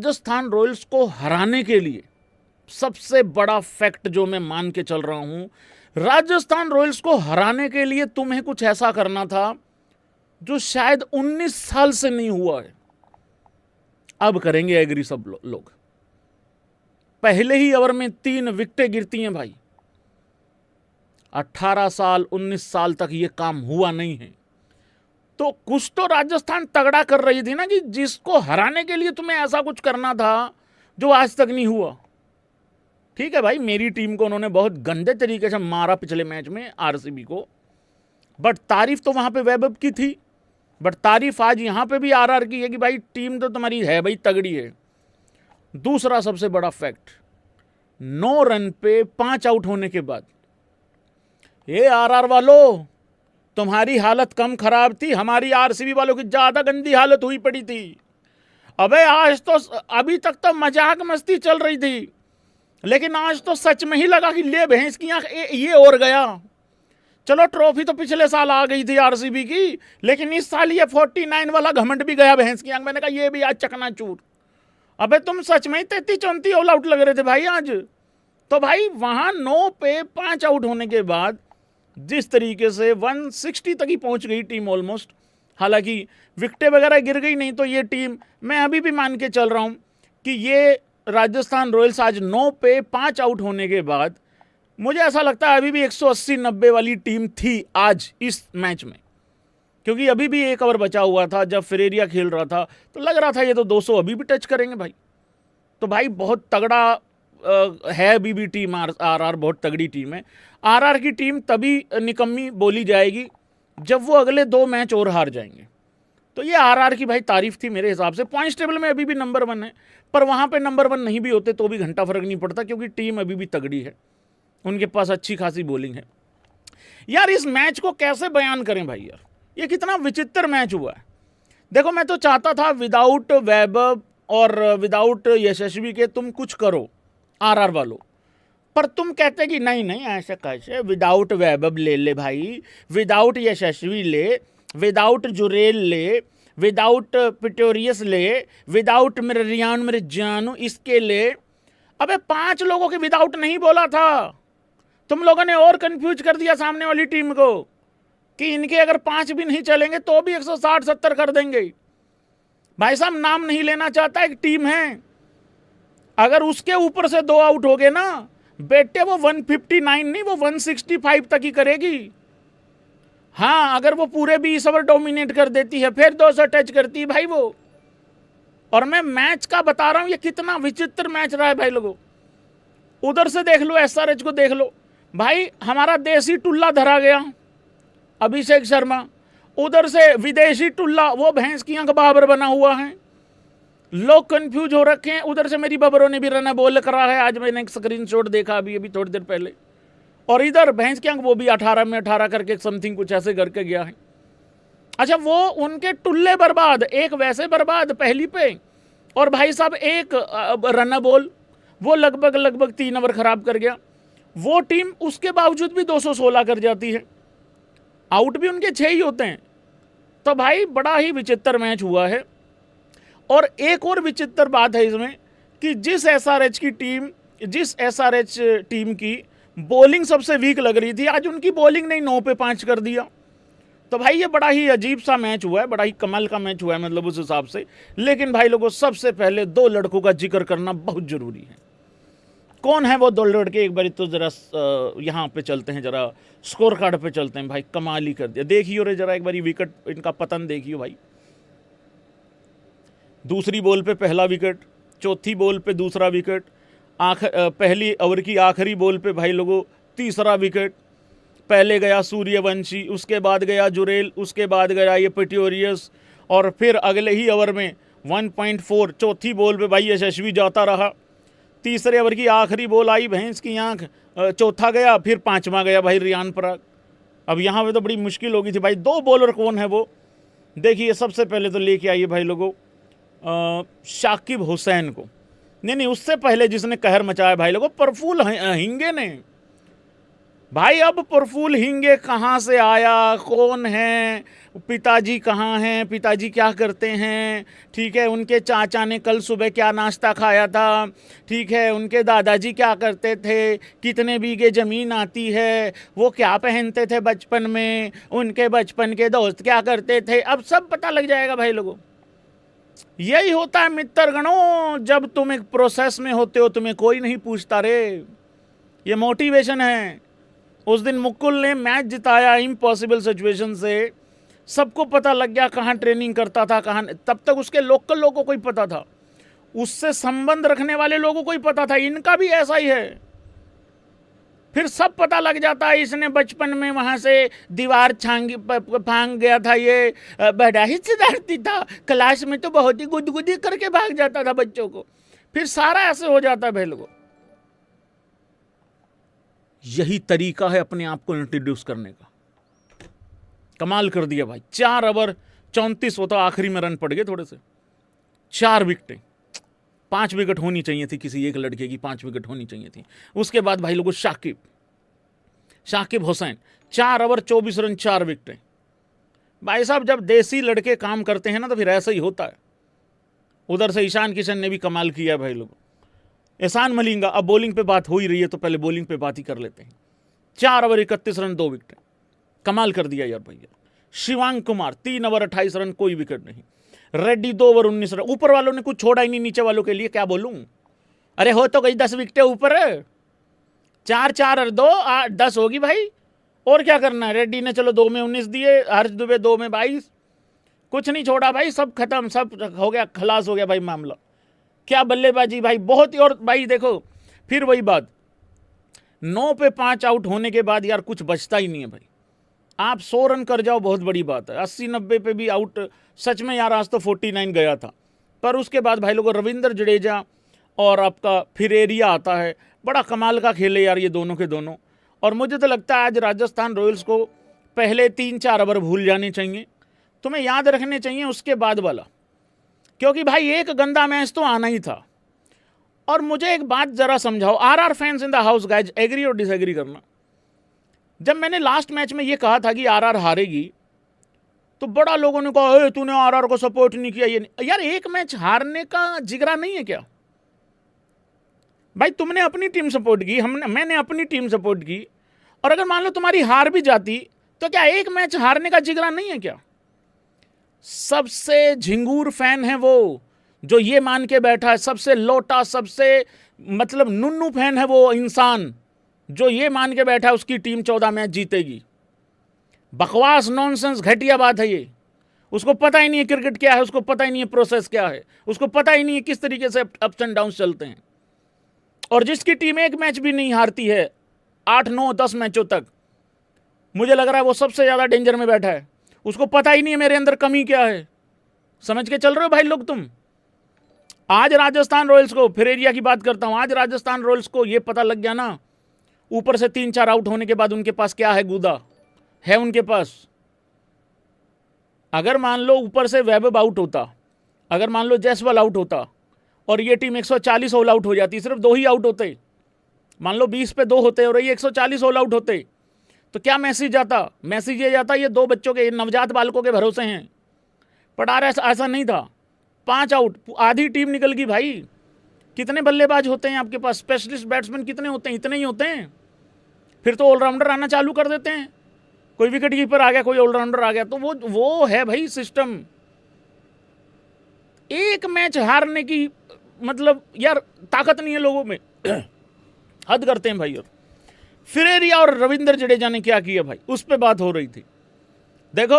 Rajasthan Royals को हराने के लिए सबसे बड़ा फैक्ट जो मैं मान के चल रहा हूं, राजस्थान रॉयल्स को हराने के लिए तुम्हें कुछ ऐसा करना था जो शायद 19 साल से नहीं हुआ है। अब करेंगे एग्री सब लोग। पहले ही ओवर में 3 विकेटें गिरती हैं भाई। 18 साल 19 साल तक ये काम हुआ नहीं है। तो कुछ तो राजस्थान तगड़ा कर रही थी ना, कि जिसको हराने के लिए तुम्हें ऐसा कुछ करना था जो आज तक नहीं हुआ। ठीक है भाई, मेरी टीम को उन्होंने बहुत गंदे तरीके से मारा पिछले मैच में, आरसीबी को, बट तारीफ तो वहां पे वैभव की थी। बट तारीफ आज यहां पे भी आरआर की है कि भाई टीम तो तुम्हारी है भाई, तगड़ी है। दूसरा सबसे बड़ा फैक्ट, 9 रन पे 5 आउट होने के बाद, ये आरआर वालों तुम्हारी हालत कम खराब थी, हमारी आरसीबी वालों की ज्यादा गंदी हालत हुई पड़ी थी। अबे आज तो, अभी तक तो मजाक मस्ती चल रही थी, लेकिन आज तो सच में ही लगा कि ले भैंस की आंख, ये और गया। चलो ट्रॉफी तो पिछले साल आ गई थी आरसीबी की, लेकिन इस साल ये 49 वाला घमंड भी गया भैंस की आंख। मैंने कहा ये भी आज चकनाचूर। अबे तुम सच में ही 33-34 ऑल आउट लग रहे थे भाई आज। तो भाई वहां 9 पे 5 आउट होने के बाद जिस तरीके से 160 तक ही पहुंच गई टीम ऑलमोस्ट, हालांकि विकेटें वगैरह गिर गई नहीं, तो ये टीम, मैं अभी भी मान के चल रहा हूं कि ये राजस्थान रॉयल्स आज 9 पे 5 आउट होने के बाद, मुझे ऐसा लगता है अभी भी 180-90 वाली टीम थी आज इस मैच में। क्योंकि अभी भी 1 ओवर बचा हुआ था, जब फेरेरिया खेल रहा था तो लग रहा था ये तो 200 अभी भी टच करेंगे भाई। तो भाई बहुत तगड़ा है अभी भी टीम। आरआर बहुत तगड़ी टीम है। आरआर की टीम तभी निकम्मी बोली जाएगी जब वो अगले 2 मैच और हार जाएंगे। तो ये आरआर की भाई तारीफ थी मेरे हिसाब से। पॉइंट्स टेबल में अभी भी नंबर 1 है, पर वहां पे नंबर 1 नहीं भी होते तो भी घंटा फर्क नहीं पड़ता, क्योंकि टीम अभी भी तगड़ी है, उनके पास अच्छी खासी बॉलिंग है। यार इस मैच को कैसे बयान करें भाई, यार ये कितना विचित्र मैच हुआ है। देखो मैं तो चाहता था विदाउट वैभव और विदाउट यशस्वी के तुम कुछ करो आरआर वालों, पर तुम कहते कि नहीं नहीं ऐसा कैसे, विदाउट वैभव ले ले भाई, विदाउट यशस्वी ले, विदाउट जुरेल ले, विदाउट पिटोरियस ले, विदाउट मेरे रियान मेरे जानू इसके ले। अबे 5 लोगों के विदाउट नहीं बोला था, तुम लोगों ने और कंफ्यूज कर दिया सामने वाली टीम को कि इनके अगर 5 भी नहीं चलेंगे तो भी 160-70 कर देंगे। भाई साहब नाम नहीं लेना चाहता, एक टीम है, अगर उसके ऊपर से 2 आउट हो गए ना बेटे, वो 159 नहीं, वो 165 तक ही करेगी। हाँ अगर वो पूरे 20 ओवर डोमिनेट कर देती है, फिर 200 टच करती है भाई वो। और मैं मैच का बता रहा हूं, ये कितना विचित्र मैच रहा है भाई लोगों। उधर से देख लो, एसआरएच को देख लो भाई, हमारा देसी टुल्ला धरा गया अभिषेक शर्मा, उधर से विदेशी टुल्ला वो भैंस की आंख बाबर बना हुआ है। लोग कंफ्यूज हो रखे हैं। उधर से मेरी बबरों ने भी रन बॉल करा है, आज मैंने एक स्क्रीनशॉट देखा अभी थोड़ी देर पहले। और इधर भैंस की आंख वो भी 18 में 18 करके समथिंग कुछ ऐसे करके गया है। अच्छा वो उनके टुल्ले बर्बाद, एक वैसे बर्बाद पहली पे, और भाई साहब एक रन बॉल वो लगभग 3 ओवर खराब कर गया। वो टीम उसके बावजूद भी 216 कर जाती है, आउट भी उनके 6 ही होते हैं। तो भाई बड़ा ही विचित्र मैच हुआ है। और एक और विचित्र बात है इसमें कि जिस एसआरएच टीम की बॉलिंग सबसे वीक लग रही थी, आज उनकी बॉलिंग ने 9 पे 5 कर दिया। तो भाई ये बड़ा ही अजीब सा मैच हुआ है, बड़ा ही कमाल का मैच हुआ है मतलब उस हिसाब से। लेकिन भाई लोगों, सबसे पहले 2 लड़कों का जिक्र करना बहुत जरूरी है। कौन है वो 2 लड़के, एक बार तो जरा यहाँ पे चलते हैं, जरा स्कोर कार्ड पे चलते हैं भाई। कमाल ही कर दिया, देखियो रे जरा एक बार विकेट इनका पतन देखियो भाई। दूसरी बॉल पे पहला विकेट, चौथी बॉल पे दूसरा विकेट, पहली ओवर की आखिरी बॉल पे भाई लोगों तीसरा विकेट। पहले गया सूर्यवंशी, उसके बाद गया जुरेल, उसके बाद गया ये पिटोरियस, और फिर अगले ही ओवर में 1.4 चौथी बॉल पे भाई यशस्वी जाता रहा। तीसरे ओवर की आखिरी बॉल आई भैंस की आंख, चौथा गया, फिर 5वां गया भाई रियान पराग। अब यहाँ पे तो बड़ी मुश्किल हो गई थी भाई। 2 बॉलर कौन है वो देखिए। सबसे पहले तो लेके आइए भाई लोगों शाकिब हुसैन को, नहीं उससे पहले जिसने कहर मचाया भाई लोगों, प्रफुल्ल हिंगे ने। भाई अब प्रफुल्ल हिंगे कहाँ से आया, कौन है, पिताजी कहाँ हैं, पिताजी क्या करते हैं, ठीक है, उनके चाचा ने कल सुबह क्या नाश्ता खाया था, ठीक है, उनके दादाजी क्या करते थे, कितने बीघे ज़मीन आती है, वो क्या पहनते थे बचपन में, उनके बचपन के दोस्त क्या करते थे, अब सब पता लग जाएगा भाई लोगों। यही होता है मित्रगणों, जब तुम एक प्रोसेस में होते हो तुम्हें कोई नहीं पूछता रे, ये मोटिवेशन है। उस दिन मुकुल ने मैच जिताया इम्पॉसिबल सिचुएशन से, सबको पता लग गया कहाँ ट्रेनिंग करता था कहाँ, तब तक उसके लोकल लोगों को ही पता था, उससे संबंध रखने वाले लोगों को ही पता था इनका भी ऐसा ही है। फिर सब पता लग जाता है, इसने बचपन में वहाँ से दीवार फांग गया था, ये बड़ा ही शरारती था, क्लास में तो बहुत ही गुदगुदी करके भाग जाता था बच्चों को, फिर सारा ऐसे हो जाता है भाई लोगों। यही तरीका है अपने आप को इंट्रोड्यूस करने का। कमाल कर दिया भाई, 4 ओवर 34 होता, आखिरी में रन पड़ गए थोड़े से, 4 विकेटें, 5 विकेट होनी चाहिए थी, किसी एक लड़के की 5 विकेट होनी चाहिए थी। उसके बाद भाई लोगों शाकिब हुसैन 4 ओवर 24 रन 4 विकेटें। भाई साहब जब देसी लड़के काम करते हैं ना तो फिर ऐसा ही होता है। उधर से ईशान किशन ने भी कमाल किया भाई लोगों। एहसान मलिंगा, अब बॉलिंग पे बात हो ही रही है तो पहले बॉलिंग पे बात ही कर लेते हैं। 4 ओवर 31 रन 2 विकेटें, कमाल कर दिया यार भैया। शिवांग कुमार 3 ओवर 28 रन, कोई विकेट नहीं। रेड्डी 2 ओवर 19 रन, ऊपर वालों ने कुछ छोड़ा ही नहीं, नीचे वालों के लिए क्या बोलूं। अरे हो तो गई 10 विकेटें ऊपर, 4 और 2 10 होगी भाई, और क्या करना है। रेड्डी ने चलो 2 में 19 दिए, हर्ष दुबे 2 में 22, कुछ नहीं छोड़ा भाई, सब खत्म, सब हो गया, खलास हो गया भाई मामला। क्या बल्लेबाजी भाई, बहुत ही। और भाई देखो फिर वही बात, 9 पे 5 आउट होने के बाद यार कुछ बचता ही नहीं है भाई। आप 100 रन कर जाओ बहुत बड़ी बात है, 80-90 पे भी आउट, सच में यार आज तो 49 गया था। पर उसके बाद भाई लोगों रविंद्र जडेजा और आपका फिर एरिया आता है, बड़ा कमाल का खेले यार ये दोनों के दोनों। और मुझे तो लगता है आज राजस्थान रॉयल्स को पहले 3-4 ओवर भूल जाने चाहिए, तुम्हें याद रखने चाहिए उसके बाद वाला, क्योंकि भाई एक गंदा मैच तो आना ही था। और मुझे एक बात जरा समझाओ, RR fans in the house guys, agree और डिसएग्री करना। जब मैंने लास्ट मैच में ये कहा था कि आरआर हारेगी तो बड़ा लोगों ने कहा तूने आरआर को सपोर्ट नहीं किया, ये नहीं। यार एक मैच हारने का जिगरा नहीं है क्या भाई। तुमने अपनी टीम सपोर्ट की, मैंने अपनी टीम सपोर्ट की, और अगर मान लो तुम्हारी हार भी जाती तो क्या एक मैच हारने का जिगरा नहीं है क्या। सबसे झिंगूर फैन है वो जो ये मान के बैठा है, सबसे लोटा, सबसे मतलब नुन्नू फैन है वो इंसान जो ये मान के बैठा है उसकी टीम 14 मैच जीतेगी। बकवास, नॉनसेंस, घटिया बात है ये। उसको पता ही नहीं है क्रिकेट क्या है, उसको पता ही नहीं है प्रोसेस क्या है, उसको पता ही नहीं है किस तरीके से अप्स एंड डाउन्स चलते हैं। और जिसकी टीम एक मैच भी नहीं हारती है 8, 9, 10 मैचों तक, मुझे लग रहा है वो सबसे ज़्यादा डेंजर में बैठा है। उसको पता ही नहीं है मेरे अंदर कमी क्या है। समझ के चल रहे हो भाई लोग तुम। आज राजस्थान रॉयल्स को, फिर एरिया की बात करता हूं, आज राजस्थान रॉयल्स को ये पता लग गया ना, ऊपर से 3-4 आउट होने के बाद उनके पास क्या है, गूदा है उनके पास। अगर मान लो ऊपर से वैभव आउट होता, अगर मान लो जायसवाल आउट होता और ये टीम 140 ऑल आउट हो जाती, सिर्फ 2 ही आउट होते, मान लो 20 पे 2 होते और ये 140 ऑल आउट होते, तो क्या मैसेज आता। मैसेज ये जाता ये 2 बच्चों के, नवजात बालकों के भरोसे हैं। पर ऐसा नहीं था, 5 आउट, आधी टीम निकल गई भाई। कितने बल्लेबाज होते हैं आपके पास, स्पेशलिस्ट बैट्समैन कितने होते हैं, इतने ही होते हैं। फिर तो ऑलराउंडर आना चालू कर देते हैं, कोई विकेट कीपर आ गया, कोई ऑलराउंडर आ गया, तो वो है भाई सिस्टम। एक मैच हारने की मतलब यार ताकत नहीं है लोगों में, हद करते हैं भाई। और फिर एरिया और रविंद्र जडेजा ने क्या किया भाई, उस पर बात हो रही थी। देखो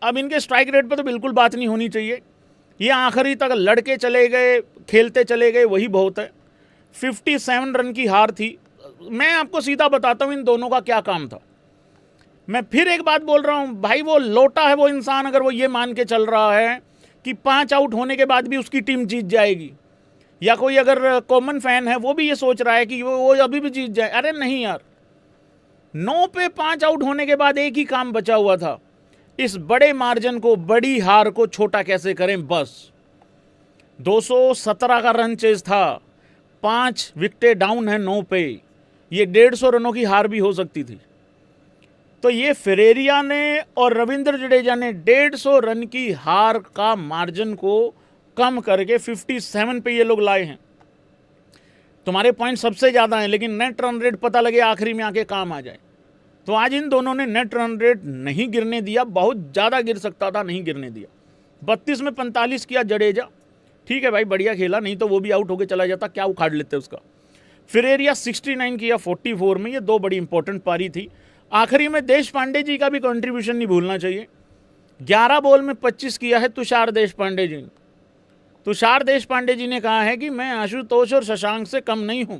अब इनके स्ट्राइक रेट पे तो बिल्कुल बात नहीं होनी चाहिए, ये आखिरी तक लड़के चले गए, खेलते चले गए, वही बहुत है। 57 रन की हार थी। मैं आपको सीधा बताता हूँ इन दोनों का क्या काम था। मैं फिर एक बात बोल रहा हूँ भाई, वो लोटा है वो इंसान, अगर वो ये मान के चल रहा है कि 5 आउट होने के बाद भी उसकी टीम जीत जाएगी, या कोई अगर कॉमन फैन है वो भी ये सोच रहा है कि वो अभी भी जीत जाए, अरे नहीं यार। 9 पे 5 आउट होने के बाद एक ही काम बचा हुआ था, इस बड़े मार्जिन को, बड़ी हार को छोटा कैसे करें बस। 217 का रन चेज था, 5 विकेटें डाउन है 9 पे, ये 150 रनों की हार भी हो सकती थी। तो ये फेरेरिया ने और रविंद्र जडेजा ने 150 रन की हार का मार्जिन को कम करके 57 पे ये लोग लाए हैं। तुम्हारे पॉइंट सबसे ज़्यादा हैं, लेकिन नेट रन रेट पता लगे आखिरी में आके काम आ जाए। तो आज इन दोनों ने नेट रन रेट नहीं गिरने दिया, बहुत ज़्यादा गिर सकता था, नहीं गिरने दिया। 32 में 45 किया जडेजा, ठीक है भाई, बढ़िया खेला, नहीं तो वो भी आउट होके चला जाता, क्या उखाड़ लेते उसका। फेरेरिया 69 किया 44 में, ये 2 बड़ी इंपॉर्टेंट पारी थी। आखिरी में देश पांडे जी का भी कंट्रीब्यूशन नहीं भूलना चाहिए। 11 बॉल में 25 किया है तुषार देशपांडे जी ने। तुषार देशपांडे जी ने कहा है कि मैं आशुतोष और शशांक से कम नहीं हूं।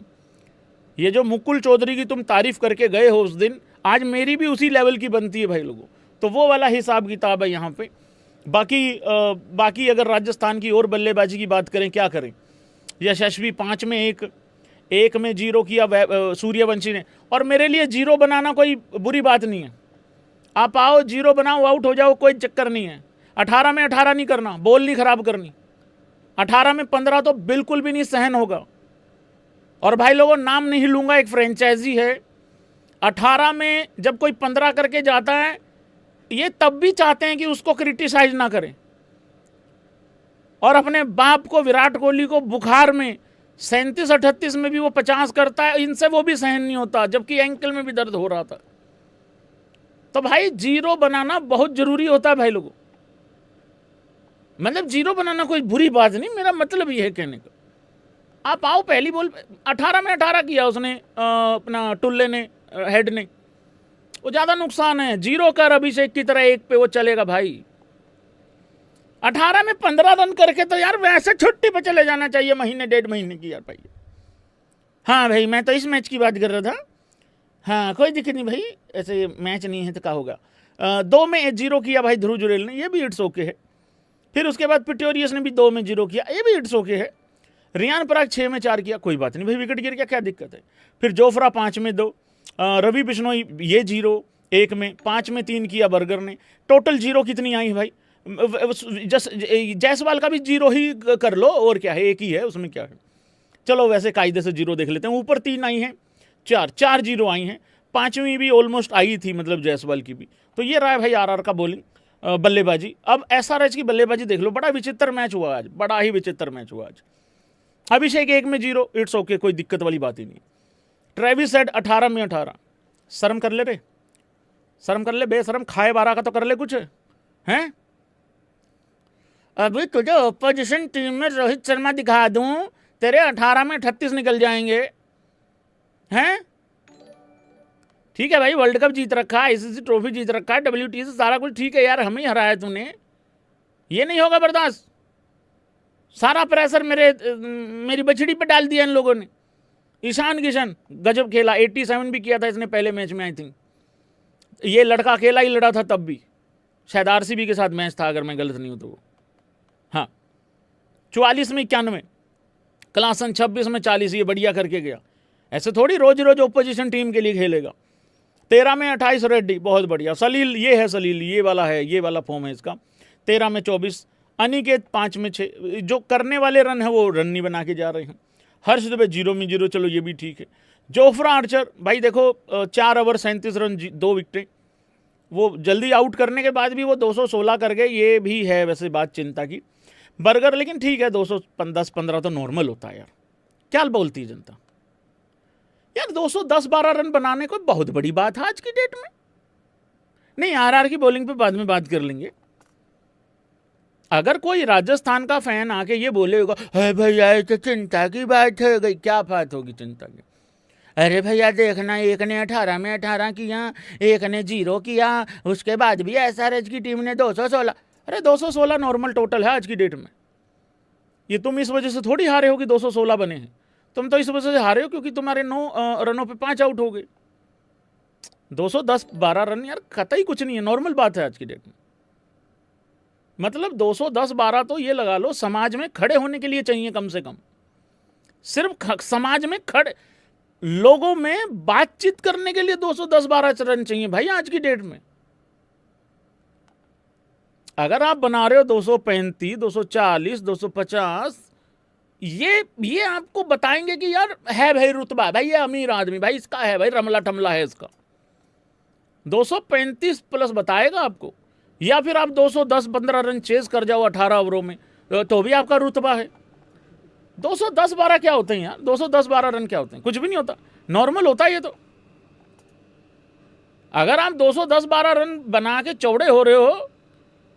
ये जो मुकुल चौधरी की तुम तारीफ करके गए हो उस दिन, आज मेरी भी उसी लेवल की बनती है भाई लोगों। तो वो वाला हिसाब किताब है यहाँ पे। बाकी अगर राजस्थान की और बल्लेबाजी की बात करें, क्या करें। यशस्वी 5 में 1 में 0 किया सूर्यवंशी ने। और मेरे लिए 0 बनाना कोई बुरी बात नहीं है। आप आओ 0 बनाओ, आउट हो जाओ, कोई चक्कर नहीं है। 18 में 18 नहीं करना, बॉल नहीं खराब करनी। 18 में 15 तो बिल्कुल भी नहीं सहन होगा। और भाई लोगों, नाम नहीं लूंगा, एक फ्रेंचाइजी है, 18 में जब कोई 15 करके जाता है, ये तब भी चाहते हैं कि उसको क्रिटिसाइज ना करें। और अपने बाप को, विराट कोहली को, बुखार में 37-38 में भी वो 50 करता है, इनसे वो भी सहन नहीं होता, जबकि एंकल में भी दर्द हो रहा था। तो भाई 0 बनाना बहुत जरूरी होता है भाई लोगों। मतलब 0 बनाना कोई बुरी बात नहीं, मेरा मतलब ये है कहने का। आप आओ, पहली बॉल 18 में 18 किया उसने, अपना टुल्ले ने, हेड ने, वो ज्यादा नुकसान है। 0 कर अभिषेक की तरह 1 पे, वो चलेगा भाई। 18 में 15 रन करके तो यार वैसे छुट्टी पे चले जाना चाहिए, महीने 1.5 महीने की यार भाई। हाँ भाई, मैं तो इस मैच की बात कर रहा था। हाँ, कोई दिक्कत नहीं भाई, ऐसे मैच नहीं है तो क्या होगा। 2 में 0 किया भाई ध्रुव जुरेल ने, ये भी इट्स ओके है। फिर उसके बाद पिटोरियस ने भी 2 में 0 किया, ये भी इट्स ओके है। रियान पराग 6 में 4 किया, कोई बात नहीं भाई, विकेट गिर गया, क्या दिक्कत है। फिर जोफ्रा 5 में 2, रवि बिश्नोई ये 0 1 में, 5 में 3 किया बर्गर ने। टोटल 0 कितनी आई भाई। जायसवाल का भी 0 ही कर लो, और क्या है, 1 ही है, उसमें क्या है। चलो वैसे कायदे से 0 देख लेते हैं। ऊपर 3 आई हैं, 4 0 आई हैं, 5वीं भी ऑलमोस्ट आई थी, मतलब जायसवाल की भी। तो ये रहा है भाई आरआर का बॉलिंग, बल्लेबाजी। अब एसआरएच की बल्लेबाजी देख लो, बड़ा विचित्र मैच हुआ आज, बड़ा ही विचित्र मैच हुआ आज। अभिषेक 1 में 0, इट्स ओके, कोई दिक्कत वाली बात ही नहीं। ट्रेविस हेड 18 में 18, शर्म कर ले रे, शर्म कर ले, बेशरम, खाए 12 का तो कर ले कुछ, हैं। अभी तुझे ऑपोजिशन टीम में रोहित शर्मा दिखा दूं, तेरे 18 में 38 निकल जाएंगे, हैं। ठीक है भाई, वर्ल्ड कप जीत रखा है, आईसीसी ट्रॉफी जीत रखा है, WTA से सारा कुछ ठीक है यार, हमें ही हराया तूने, ये नहीं होगा बर्दाश्त। सारा प्रेशर मेरी बछड़ी पे डाल दिया इन लोगों ने। ईशान किशन गजब खेला, 87 भी किया था इसने पहले मैच में, आई थिंक। ये लड़का अकेला ही लड़ा था तब भी, शायद आरसीबी के साथ मैच था अगर मैं गलत नहीं हूं तो वो। हाँ, 44 में 91, क्लासन 26 में 40, ये बढ़िया करके गया। ऐसे थोड़ी रोज रोज ओपोजिशन टीम के लिए खेलेगा। 13 में 28 रेड्डी, बहुत बढ़िया। सलील, ये है सलील, ये वाला है, ये वाला फॉर्म है इसका। 13 में 24, अनिकेत 5 में 6, जो करने वाले रन है वो रन नहीं बना के जा रहे हैं। हर्ष दुबे 0 में 0, चलो ये भी ठीक है। जोफ्रा आर्चर भाई देखो, 4 ओवर 37 रन, 2 विकेटें, वो जल्दी आउट करने के बाद भी वो 216 कर गए, ये भी है वैसे बात चिंता की। बर्गर लेकिन ठीक है, 210-15 तो नॉर्मल होता है यार, क्या बोलती है जनता यार। 210-12 रन बनाने को बहुत बड़ी बात है आज की डेट में। नहीं, आरआर की बॉलिंग पे बाद में बात कर लेंगे। अगर कोई राजस्थान का फैन आके ये बोलेगा, अरे भैया तो चिंता की बात है गई, क्या बात होगी चिंता की। अरे भैया देखना, 1 ने 18 में 18 किया, 1 ने 0 किया, उसके बाद भी एसआरएच की टीम ने 216। अरे 216 नॉर्मल टोटल है आज की डेट में। ये तुम इस वजह से थोड़ी हारे हो कि 216 बने हैं, तुम तो इस वजह से हारे हो क्योंकि तुम्हारे 9 रनों पे 5 आउट हो गए। 210-12 रन यार कतई कुछ नहीं है, नॉर्मल बात है आज की डेट में। मतलब 210-12 तो ये लगा लो समाज में खड़े होने के लिए चाहिए कम से कम। सिर्फ समाज में खड़े लोगों में बातचीत करने के लिए 210-12 रन चाहिए भाई आज की डेट में। अगर आप बना रहे हो 235, 240, 250, ये आपको बताएंगे कि यार है भाई रुतबा, भाई ये अमीर आदमी, भाई इसका है भाई रमला ठमला है इसका। 235 प्लस बताएगा आपको, या फिर आप 210-15 रन चेज कर जाओ 18 ओवरों में तो भी आपका रुतबा है। 210-12 क्या होते हैं यार, 210-12 रन क्या होते हैं, कुछ भी नहीं होता, नॉर्मल होता है ये तो। अगर आप 210-12 रन बना के चौड़े हो रहे हो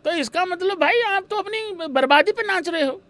तो इसका मतलब भाई आप तो अपनी बर्बादी पे नाच रहे हो।